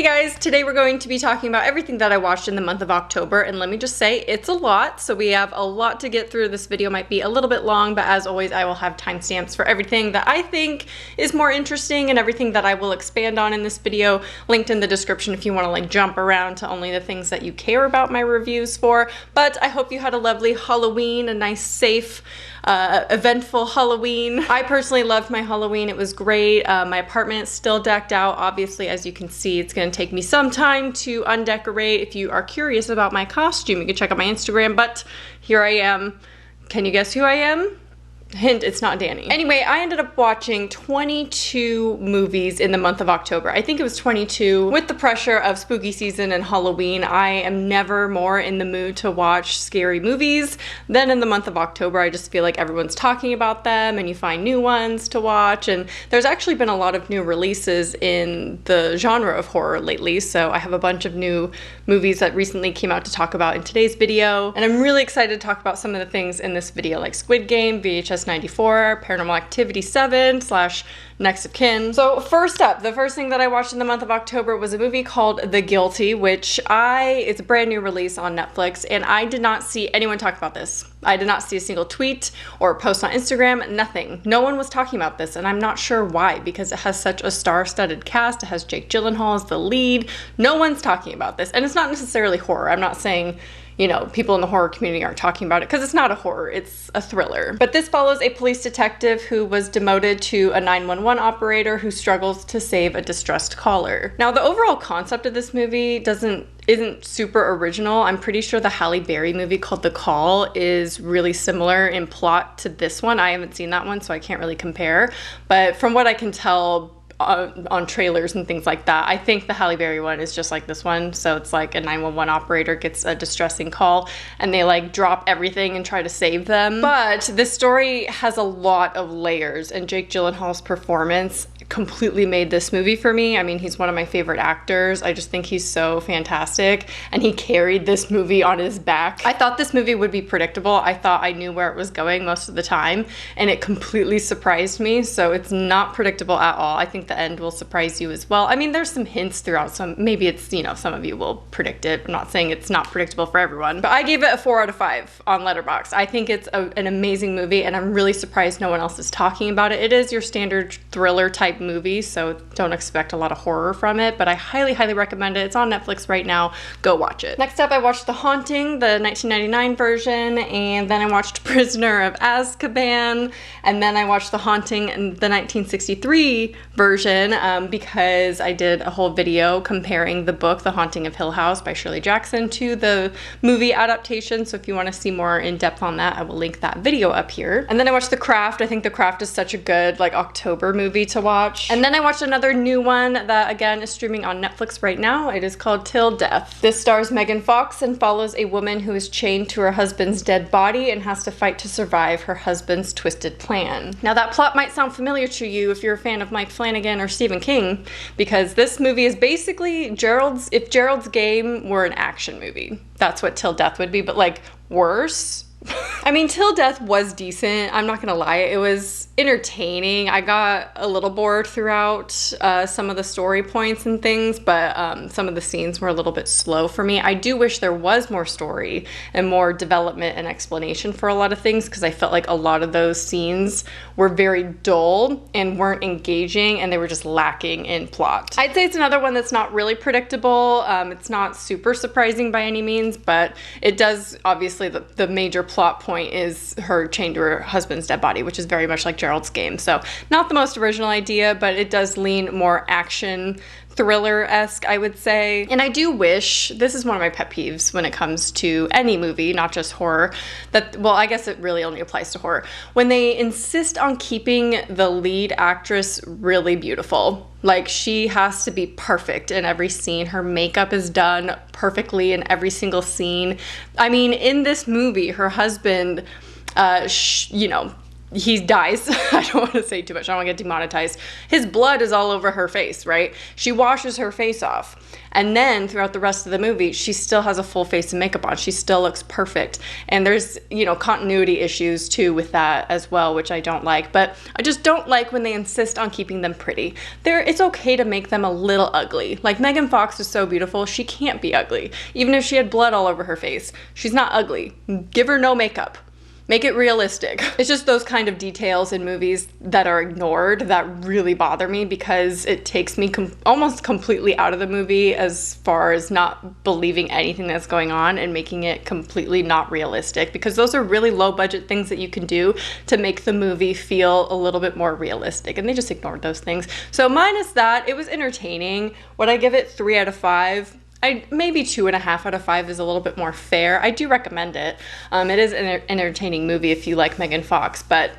Hey guys, today we're going to be talking about everything that I watched in the month of October, and let me just say, it's a lot, so we have a lot to get through. This video might be a little bit long, but as always, I will have timestamps for everything that I think is more interesting and everything that I will expand on in this video, linked in the description if you want to like jump around to only the things that you care about my reviews for. But I hope you had a lovely Halloween, a nice, safe, eventful Halloween. I personally loved my Halloween. It was great. My apartment is still decked out. Obviously, as you can see, it's going to take me some time to undecorate. If you are curious about my costume, you can check out my Instagram, but here I am. Can you guess who I am? Hint, it's not Danny. Anyway, I ended up watching 22 movies in the month of October. I think it was 22. With the pressure of spooky season and Halloween, I am never more in the mood to watch scary movies than in the month of October. I just feel like everyone's talking about them and you find new ones to watch, and there's actually been a lot of new releases in the genre of horror lately, so I have a bunch of new movies that recently came out to talk about in today's video, and I'm really excited to talk about some of the things in this video, like Squid Game, VHS 94, Paranormal Activity 7 / Next of Kin. So first up, the first thing that I watched in the month of October was a movie called The Guilty, which it's a brand new release on Netflix, and I did not see anyone talk about this. I did not see a single tweet or post on Instagram, nothing. No one was talking about this, and I'm not sure why, because it has such a star-studded cast. It has Jake Gyllenhaal as the lead. No one's talking about this, and it's not necessarily horror. I'm not saying, you know, people in the horror community aren't talking about it, because it's not a horror, it's a thriller. But this follows a police detective who was demoted to a 911 operator who struggles to save a distressed caller. Now, the overall concept of this movie isn't super original. I'm pretty sure the Halle Berry movie called The Call is really similar in plot to this one. I haven't seen that one, so I can't really compare. But from what I can tell, on trailers and things like that, I think the Halle Berry one is just like this one. So it's like a 911 operator gets a distressing call and they like drop everything and try to save them. But this story has a lot of layers, and Jake Gyllenhaal's performance completely made this movie for me. I mean, he's one of my favorite actors. I just think he's so fantastic, and he carried this movie on his back. I thought this movie would be predictable. I thought I knew where it was going most of the time, and it completely surprised me. So it's not predictable at all. I think the end will surprise you as well. I mean, there's some hints throughout, so maybe it's, you know, some of you will predict it. I'm not saying it's not predictable for everyone, but I gave it a 4 out of 5 on Letterboxd. I think it's an amazing movie, and I'm really surprised no one else is talking about it. It is your standard thriller type movie, so don't expect a lot of horror from it, but I highly, highly recommend it. It's on Netflix right now. Go watch it. Next up, I watched The Haunting, the 1999 version, and then I watched Prisoner of Azkaban, and then I watched The Haunting in the 1963 version because I did a whole video comparing the book The Haunting of Hill House by Shirley Jackson to the movie adaptation, so if you want to see more in depth on that, I will link that video up here. And then I watched The Craft. I think The Craft is such a good like October movie to watch. And then I watched another new one that again is streaming on Netflix right now. It is called Till Death. This stars Megan Fox and follows a woman who is chained to her husband's dead body and has to fight to survive her husband's twisted plan. Now that plot might sound familiar to you if you're a fan of Mike Flanagan or Stephen King, because this movie is basically if Gerald's Game were an action movie. That's what Till Death would be, but like worse. I mean, Till Death was decent. I'm not gonna lie, it was entertaining. I got a little bored throughout some of the story points and things, but some of the scenes were a little bit slow for me. I do wish there was more story and more development and explanation for a lot of things, because I felt like a lot of those scenes were very dull and weren't engaging, and they were just lacking in plot. I'd say it's another one that's not really predictable. It's not super surprising by any means, but it does, obviously, the major plot point is her chained to her husband's dead body, which is very much like Gerald's Game. So not the most original idea, but it does lean more action thriller-esque, I would say. And I do wish, this is one of my pet peeves when it comes to any movie, not just horror, that, well, I guess it really only applies to horror, when they insist on keeping the lead actress really beautiful. Like, she has to be perfect in every scene. Her makeup is done perfectly in every single scene. I mean, in this movie, her husband, you know, he dies. I don't want to say too much. I don't want to get demonetized. His blood is all over her face, right? She washes her face off. And then throughout the rest of the movie, she still has a full face of makeup on. She still looks perfect. And there's, you know, continuity issues too with that as well, which I don't like. But I just don't like when they insist on keeping them pretty. It's okay to make them a little ugly. Like Megan Fox is so beautiful, she can't be ugly. Even if she had blood all over her face, she's not ugly. Give her no makeup. Make it realistic. It's just those kind of details in movies that are ignored that really bother me, because it takes me almost completely out of the movie as far as not believing anything that's going on and making it completely not realistic, because those are really low budget things that you can do to make the movie feel a little bit more realistic, and they just ignored those things. So minus that, it was entertaining. Would I give it 3 out of 5? Maybe 2.5 out of 5 is a little bit more fair. I do recommend it. It is an entertaining movie if you like Megan Fox, but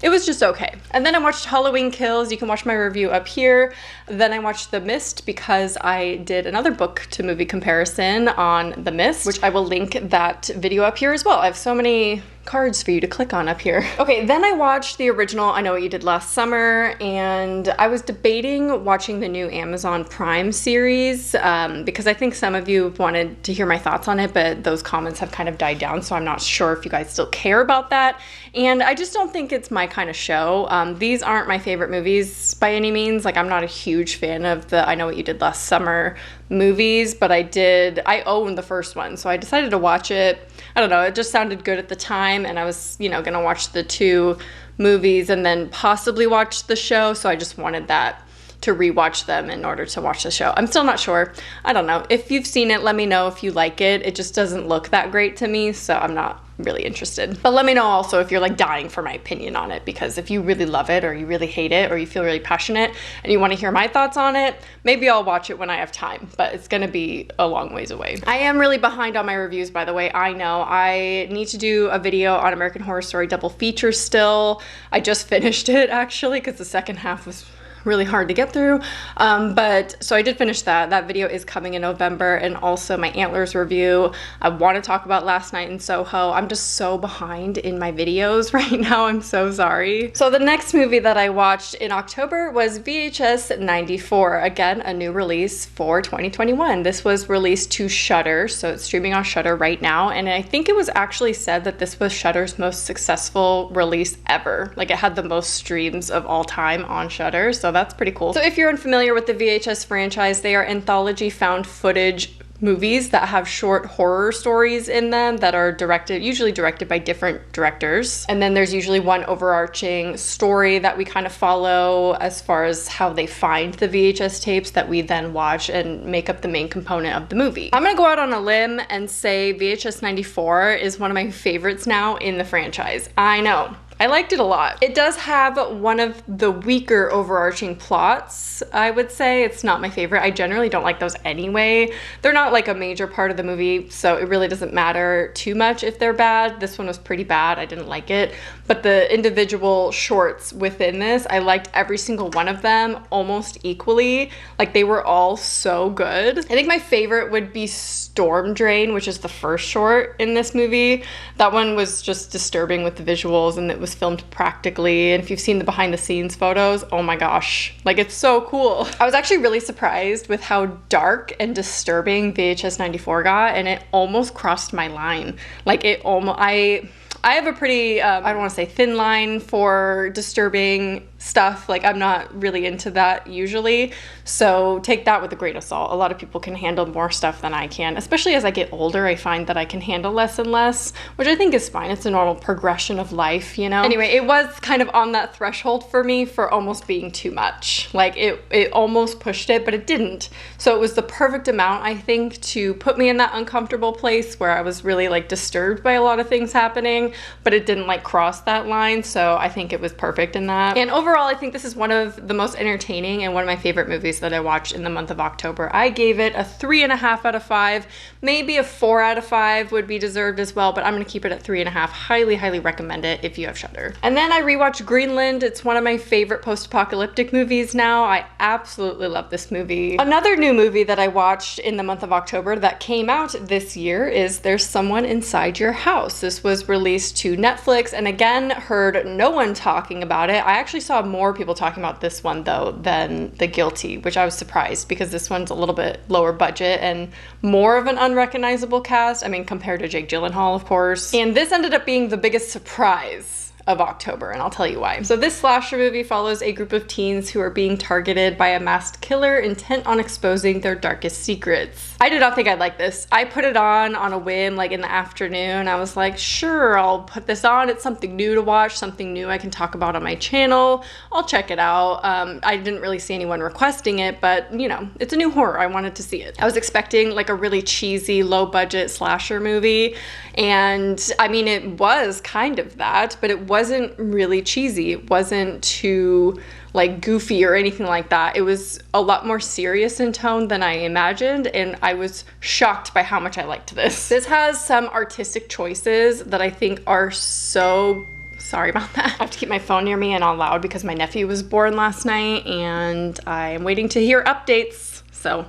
it was just okay. And then I watched Halloween Kills. You can watch my review up here. Then I watched The Mist because I did another book to movie comparison on The Mist, which I will link that video up here as well. I have so many cards for you to click on up here. Okay, then I watched the original I Know What You Did Last Summer, and I was debating watching the new Amazon Prime series because I think some of you wanted to hear my thoughts on it, but those comments have kind of died down, so I'm not sure if you guys still care about that. And I just don't think it's my kind of show. These aren't my favorite movies by any means. Like, I'm not a huge fan of the I Know What You Did Last Summer movies, but I own the first one, so I decided to watch it. I don't know, it just sounded good at the time, and I was, you know, gonna watch the 2 movies and then possibly watch the show, so I just wanted that to rewatch them in order to watch the show. I'm still not sure. I don't know. If you've seen it, let me know if you like it. It just doesn't look that great to me, so I'm not really interested. But let me know also if you're like dying for my opinion on it, because if you really love it or you really hate it or you feel really passionate and you want to hear my thoughts on it, maybe I'll watch it when I have time, but it's gonna be a long ways away. I am really behind on my reviews, by the way. I know I need to do a video on American Horror Story double feature still. I just finished it actually because the second half was really hard to get through, but so I did finish that video is coming in November, and also my Antlers review. I want to talk about Last Night in Soho. I'm just so behind in my videos right now. I'm so sorry. So the next movie that I watched in October was VHS 94, again a new release for 2021. This was released to Shudder, so it's streaming on Shudder right now, and I think it was actually said that this was Shudder's most successful release ever. Like, it had the most streams of all time on Shudder, so that's pretty cool. So if you're unfamiliar with the VHS franchise, they are anthology found footage movies that have short horror stories in them that are usually directed by different directors. And then there's usually one overarching story that we kind of follow as far as how they find the VHS tapes that we then watch and make up the main component of the movie. I'm gonna go out on a limb and say VHS 94 is one of my favorites now in the franchise. I know. I liked it a lot. It does have one of the weaker overarching plots, I would say. It's not my favorite. I generally don't like those anyway. They're not like a major part of the movie, so it really doesn't matter too much if they're bad. This one was pretty bad. I didn't like it. But the individual shorts within this, I liked every single one of them almost equally. Like, they were all so good. I think my favorite would be Storm Drain, which is the first short in this movie. That one was just disturbing with the visuals, and it was filmed practically, and if you've seen the behind the scenes photos, oh my gosh, like, it's so cool. I was actually really surprised with how dark and disturbing VHS 94 got, and it almost crossed my line. Like, I have a pretty, I don't want to say thin line for disturbing stuff. Like, I'm not really into that usually, so take that with a grain of salt. A lot of people can handle more stuff than I can, especially as I get older. I find that I can handle less and less, which I think is fine. It's a normal progression of life, you know? Anyway, it was kind of on that threshold for me for almost being too much. Like, it almost pushed it, but it didn't. So it was the perfect amount, I think, to put me in that uncomfortable place where I was really like disturbed by a lot of things happening, but it didn't like cross that line, so I think it was perfect in that. And overall, overall, I think this is one of the most entertaining and one of my favorite movies that I watched in the month of October. I gave it a 3.5 out of 5. Maybe a 4 out of 5 would be deserved as well, but I'm gonna keep it at 3.5. Highly, highly recommend it if you have Shudder. And then I rewatched Greenland. It's one of my favorite post-apocalyptic movies now. I absolutely love this movie. Another new movie that I watched in the month of October that came out this year is There's Someone Inside Your House. This was released to Netflix, and again, heard no one talking about it. I actually saw more people talking about this one though than The Guilty, which I was surprised because this one's a little bit lower budget and more of an unrecognizable cast. I mean, compared to Jake Gyllenhaal, of course. And this ended up being the biggest surprise of October, and I'll tell you why. So this slasher movie follows a group of teens who are being targeted by a masked killer intent on exposing their darkest secrets. I did not think I'd like this. I put it on a whim, like in the afternoon. I was like, sure, I'll put this on. It's something new to watch, something new I can talk about on my channel. I'll check it out. I didn't really see anyone requesting it, but you know, it's a new horror. I wanted to see it. I was expecting like a really cheesy, low budget slasher movie. And I mean, it was kind of that, but it wasn't really cheesy. It wasn't too like goofy or anything like that. It was a lot more serious in tone than I imagined, and I was shocked by how much I liked this. This has some artistic choices that I think are so... Sorry about that. I have to keep my phone near me and all loud because my nephew was born last night and I am waiting to hear updates. So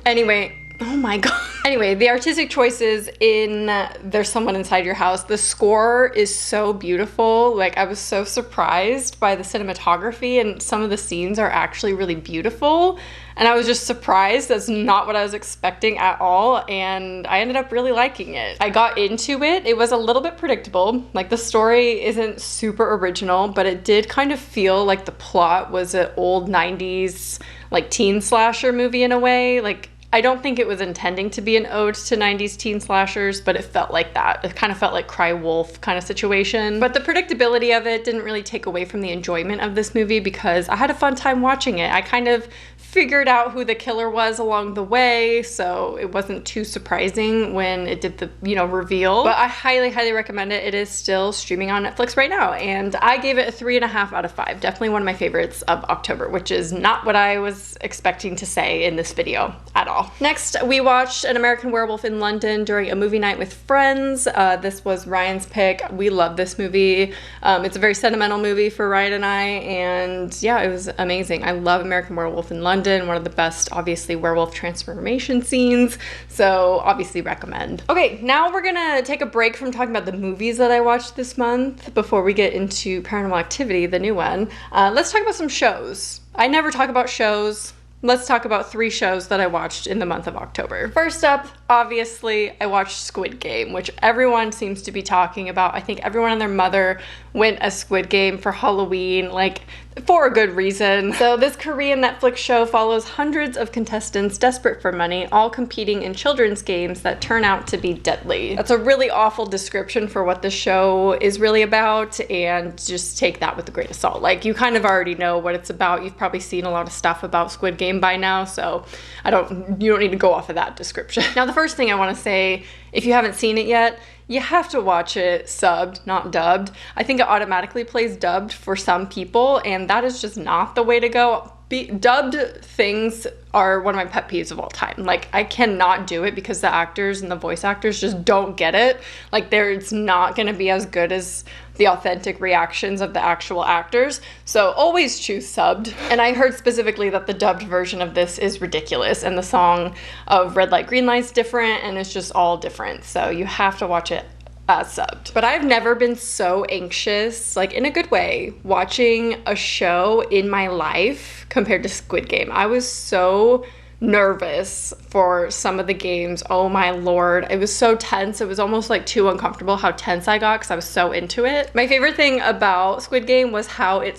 anyway, oh my god. Anyway, the artistic choices in There's Someone Inside Your House. The score is so beautiful. Like, I was so surprised by the cinematography, and some of the scenes are actually really beautiful. And I was just surprised. That's not what I was expecting at all, and I ended up really liking it. I got into it. It was a little bit predictable. Like, the story isn't super original, but it did kind of feel like the plot was an old 90s, like, teen slasher movie in a way. Like, I don't think it was intending to be an ode to 90s teen slashers, but it felt like that. It kind of felt like Cry Wolf kind of situation. But the predictability of it didn't really take away from the enjoyment of this movie because I had a fun time watching it. I kind of figured out who the killer was along the way, so it wasn't too surprising when it did the, you know, reveal. But I highly, highly recommend it. It is still streaming on Netflix right now, and I gave it a 3.5 out of 5. Definitely one of my favorites of October, which is not what I was expecting to say in this video at all. Next, we watched An American Werewolf in London during a movie night with friends. This was Ryan's pick. We love this movie. It's a very sentimental movie for Ryan and I, and yeah, it was amazing. I love American Werewolf in London. One of the best, obviously, werewolf transformation scenes, so obviously recommend. Okay, now we're gonna take a break from talking about the movies that I watched this month before we get into Paranormal Activity, the new one. Let's talk about some shows. I never talk about shows. Let's talk about 3 shows that I watched in the month of October. First up, obviously, I watched Squid Game, which everyone seems to be talking about. I think everyone and their mother went as Squid Game for Halloween, like, for a good reason. So this Korean Netflix show follows hundreds of contestants desperate for money, all competing in children's games that turn out to be deadly. That's a really awful description for what the show is really about, and just take that with a grain of salt. Like, you kind of already know what it's about. You've probably seen a lot of stuff about Squid Game by now, so you don't need to go off of that description. Now, the first thing I want to say, if you haven't seen it yet, you have to watch it subbed, not dubbed. I think it automatically plays dubbed for some people, and that is just not the way to go. Dubbed things are one of my pet peeves of all time. Like, I cannot do it because the actors and the voice actors just don't get it. Like, it's not gonna be as good as the authentic reactions of the actual actors. So always choose subbed. And I heard specifically that the dubbed version of this is ridiculous, and the song of Red Light, Green Light's different, and it's just all different. So you have to watch it subbed. But I've never been so anxious, like in a good way, watching a show in my life compared to Squid Game. I was so nervous for some of the games. Oh my lord, it was so tense. It was almost like too uncomfortable how tense I got because I was so into it. My favorite thing about Squid Game was how it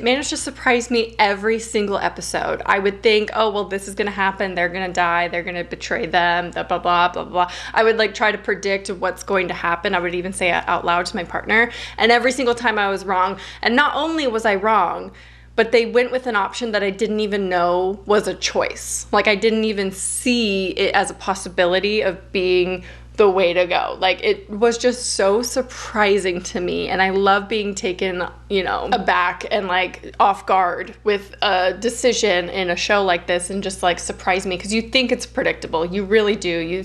managed to surprise me every single episode. I would think, oh well, this is gonna happen, they're gonna die, they're gonna betray them, blah blah blah blah blah. I would like try to predict what's going to happen. I would even say it out loud to my partner, and every single time I was wrong. And not only was I wrong, but they went with an option that I didn't even know was a choice. Like, I didn't even see it as a possibility of being the way to go. Like, it was just so surprising to me, and I love being taken, you know, aback and like off guard with a decision in a show like this, and just like surprise me, because you think it's predictable. You really do.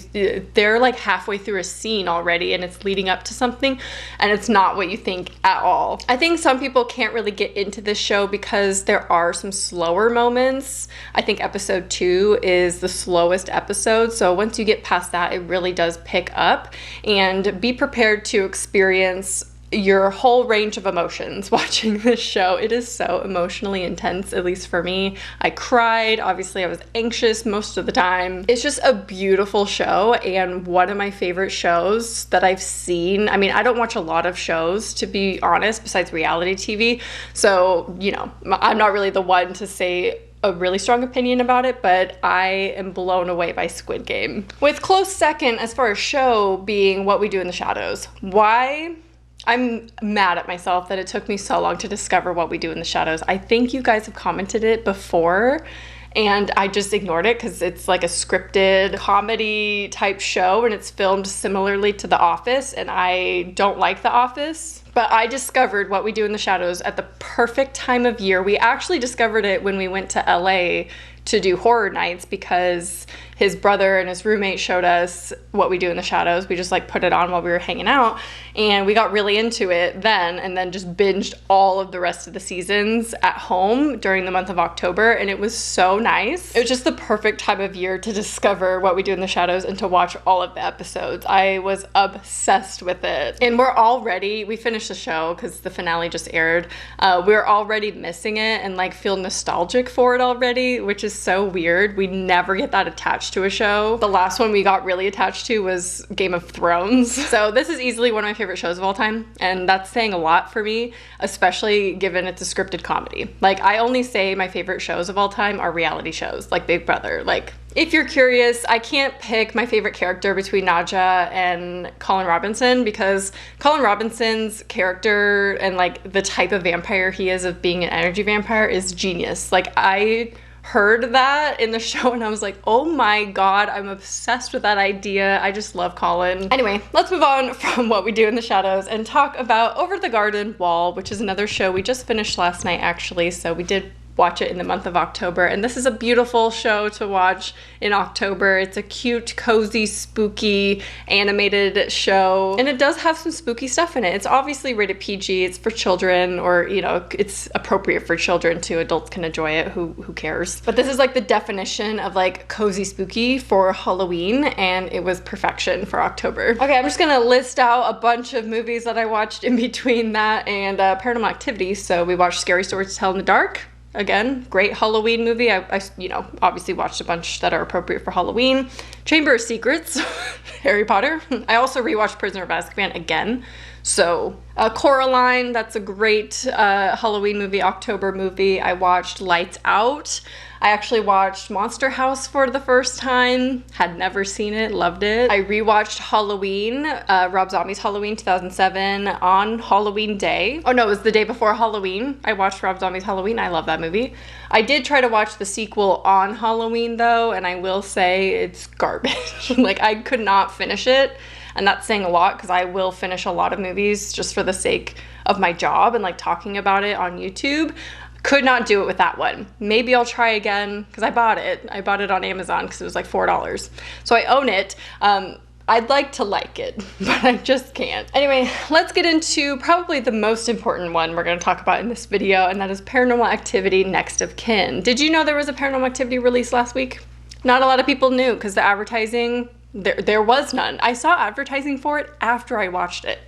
They're like halfway through a scene already and it's leading up to something, and it's not what you think at all. I think some people can't really get into this show because there are some slower moments. I think episode 2 is the slowest episode, so once you get past that, it really does pick up. And be prepared to experience your whole range of emotions watching this show. It is so emotionally intense, at least for me. I cried. Obviously, I was anxious most of the time. It's just a beautiful show, and one of my favorite shows that I've seen. I mean, I don't watch a lot of shows, to be honest, besides reality TV. So, you know, I'm not really the one to say a really strong opinion about it, but I am blown away by Squid Game. With close second as far as show being What We Do in the Shadows. Why? I'm mad at myself that it took me so long to discover What We Do in the Shadows. I think you guys have commented it before, and I just ignored it because it's like a scripted comedy type show, and it's filmed similarly to The Office, and I don't like The Office. But I discovered What We Do in the Shadows at the perfect time of year. We actually discovered it when we went to LA to do horror nights, because his brother and his roommate showed us What We Do in the Shadows. We just like put it on while we were hanging out, and we got really into it then, and then just binged all of the rest of the seasons at home during the month of October, and it was so nice. It was just the perfect time of year to discover What We Do in the Shadows and to watch all of the episodes. I was obsessed with it. And we finished the show because the finale just aired. We're already missing it and like feel nostalgic for it already, which is so weird. We never get that attached to a show. The last one we got really attached to was Game of Thrones. So this is easily one of my favorite shows of all time, and that's saying a lot for me, especially given it's a scripted comedy. Like, I only say my favorite shows of all time are reality shows, like Big Brother. Like, if you're curious, I can't pick my favorite character between Nadja and Colin Robinson, because Colin Robinson's character and like the type of vampire he is, of being an energy vampire, is genius. Like, I heard that in the show and I was like, oh my god, I'm obsessed with that idea. I just love Colin. Anyway, let's move on from What We Do in the Shadows and talk about Over the Garden Wall, which is another show we just finished last night, actually. So we did watch it in the month of October, and this is a beautiful show to watch in October. It's a cute, cozy, spooky animated show, and it does have some spooky stuff in it. It's obviously rated PG. It's for children, or you know, it's appropriate for children too. Adults can enjoy it. Who cares? But this is like the definition of like cozy spooky for Halloween, and it was perfection for October. Okay, I'm just gonna list out a bunch of movies that I watched in between that and Paranormal Activity. So we watched Scary Stories to Tell in the Dark. Again, great Halloween movie. I you know, obviously watched a bunch that are appropriate for Halloween. Chamber of Secrets, Harry Potter. I also rewatched Prisoner of Azkaban again. So, Coraline, that's a great Halloween movie, October movie. I watched Lights Out. I actually watched Monster House for the first time. Had never seen it, loved it. I rewatched Halloween, Rob Zombie's Halloween 2007 on Halloween Day. Oh no, it was the day before Halloween. I watched Rob Zombie's Halloween. I love that movie. I did try to watch the sequel on Halloween though, and I will say it's garbage. Like, I could not finish it. And that's saying a lot, because I will finish a lot of movies just for the sake of my job and like talking about it on YouTube. Could not do it with that one. Maybe I'll try again, because I bought it. I bought it on Amazon because it was like $4. So I own it. I'd like to like it, but I just can't. Anyway, let's get into probably the most important one we're going to talk about in this video, and that is Paranormal Activity Next of Kin. Did you know there was a Paranormal Activity release last week? Not a lot of people knew, because the advertising, there was none. I saw advertising for it after I watched it.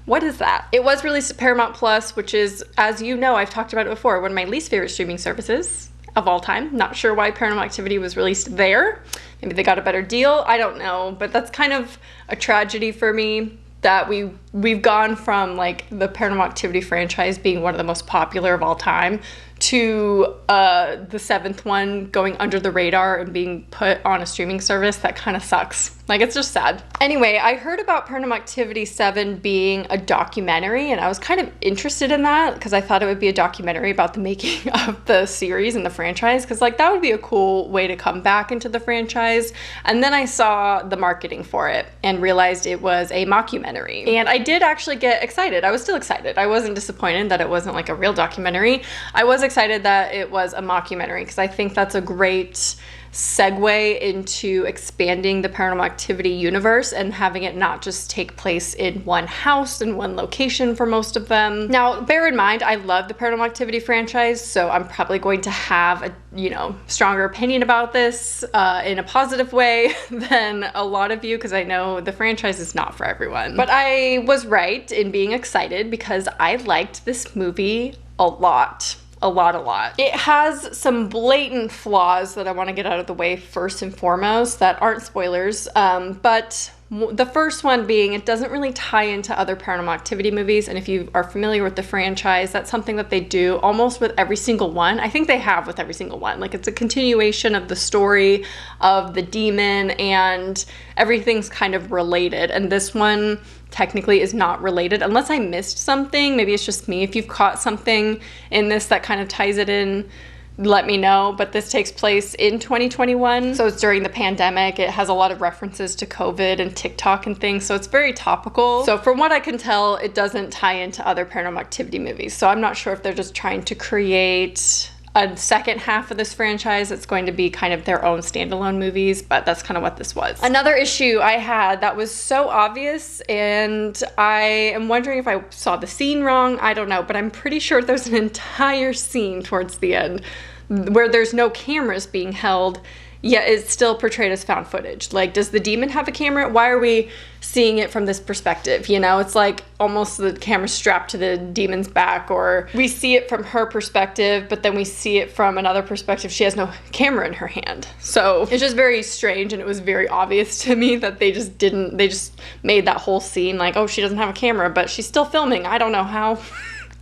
What is that? It was released at Paramount Plus, which is, as you know, I've talked about it before, one of my least favorite streaming services of all time. Not sure why Paranormal Activity was released there. Maybe they got a better deal. I don't know, but that's kind of a tragedy for me, that we've gone from like the Paranormal Activity franchise being one of the most popular of all time to the 7th one going under the radar and being put on a streaming service, that kind of sucks. Like, it's just sad. Anyway, I heard about Paranormal Activity 7 being a documentary, and I was kind of interested in that because I thought it would be a documentary about the making of the series and the franchise, because like that would be a cool way to come back into the franchise. And then I saw the marketing for it and realized it was a mockumentary. And I did actually get excited. I was still excited. I wasn't disappointed that it wasn't like a real documentary. I was excited that it was a mockumentary because I think that's a great segue into expanding the Paranormal Activity universe and having it not just take place in one house and one location for most of them. Now, bear in mind, I love the Paranormal Activity franchise, so I'm probably going to have a, you know, stronger opinion about this in a positive way than a lot of you, because I know the franchise is not for everyone. But I was right in being excited because I liked this movie a lot. A lot. It has some blatant flaws that I want to get out of the way first and foremost that aren't spoilers, but the first one being it doesn't really tie into other Paranormal Activity movies, and if you are familiar with the franchise, that's something that they do almost with every single one. I think they have with every single one. Like, it's a continuation of the story of the demon and everything's kind of related, and this one technically is not related unless I missed something. Maybe it's just me. If you've caught something in this that kind of ties it in, let me know. But this takes place in 2021, so it's during the pandemic. It has a lot of references to COVID and TikTok and things, so it's very topical. So from what I can tell, it doesn't tie into other Paranormal Activity movies, so I'm not sure if they're just trying to create a second half of this franchise that's going to be kind of their own standalone movies, but that's kind of what this was. Another issue I had that was so obvious, and I am wondering if I saw the scene wrong, I don't know, but I'm pretty sure there's an entire scene towards the end where there's no cameras being held, yet it's still portrayed as found footage. Like, does the demon have a camera? Why are we seeing it from this perspective? You know, it's like almost the camera strapped to the demon's back, or we see it from her perspective, but then we see it from another perspective. She has no camera in her hand. So it's just very strange, and it was very obvious to me that they just made that whole scene like, oh, she doesn't have a camera, but she's still filming. I don't know how.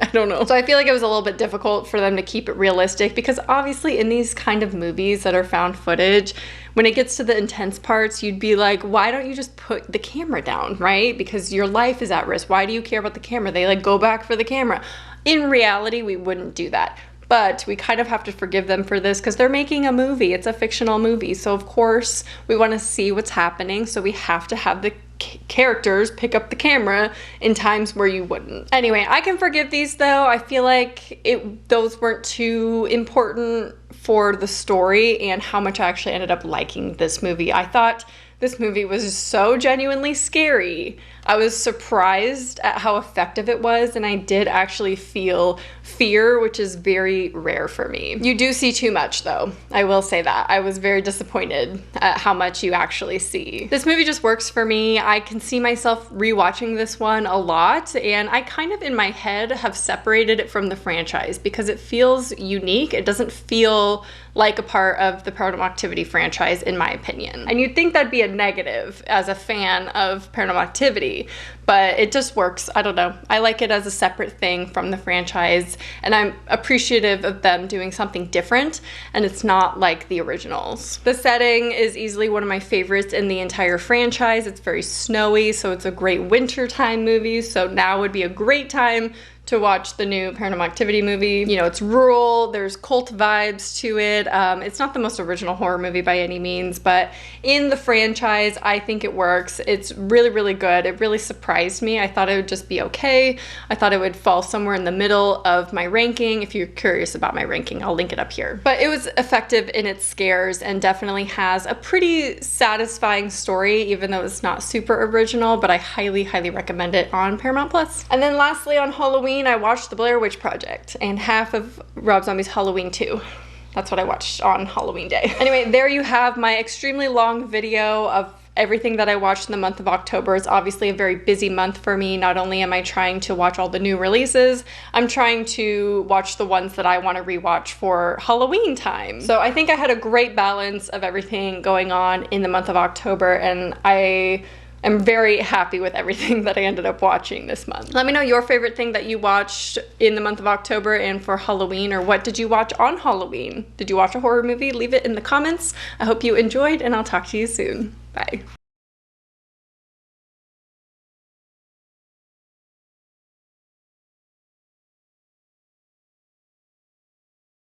I don't know. So I feel like it was a little bit difficult for them to keep it realistic, because obviously in these kind of movies that are found footage, when it gets to the intense parts, you'd be like, why don't you just put the camera down, right? Because your life is at risk. Why do you care about the camera? They like go back for the camera. In reality, we wouldn't do that. But we kind of have to forgive them for this because they're making a movie. It's a fictional movie. So of course we want to see what's happening. So we have to have the characters pick up the camera in times where you wouldn't. Anyway, I can forgive these though. I feel like those weren't too important for the story and how much I actually ended up liking this movie. I thought this movie was so genuinely scary. I was surprised at how effective it was, and I did actually feel fear, which is very rare for me. You do see too much though, I will say that. I was very disappointed at how much you actually see. This movie just works for me. I can see myself rewatching this one a lot, and I kind of in my head have separated it from the franchise because it feels unique. It doesn't feel like a part of the Paranormal Activity franchise, in my opinion. And you'd think that'd be a negative as a fan of Paranormal Activity, but it just works. I don't know. I like it as a separate thing from the franchise, and I'm appreciative of them doing something different, and it's not like the originals. The setting is easily one of my favorites in the entire franchise. It's very snowy, so it's a great wintertime movie, so now would be a great time to watch the new Paranormal Activity movie. You know, it's rural, there's cult vibes to it. It's not the most original horror movie by any means, but in the franchise, I think it works. It's really, really good. It really surprised me. I thought it would just be okay. I thought it would fall somewhere in the middle of my ranking. If you're curious about my ranking, I'll link it up here. But it was effective in its scares and definitely has a pretty satisfying story, even though it's not super original, but I highly, highly recommend it on Paramount+. And then lastly, on Halloween, I watched The Blair Witch Project and half of Rob Zombie's Halloween 2. That's what I watched on Halloween day. Anyway, there you have my extremely long video of everything that I watched in the month of October. It's obviously a very busy month for me. Not only am I trying to watch all the new releases, I'm trying to watch the ones that I want to rewatch for Halloween time. So I think I had a great balance of everything going on in the month of October, and I I'm very happy with everything that I ended up watching this month. Let me know your favorite thing that you watched in the month of October and for Halloween, or what did you watch on Halloween? Did you watch a horror movie? Leave it in the comments. I hope you enjoyed, and I'll talk to you soon. Bye.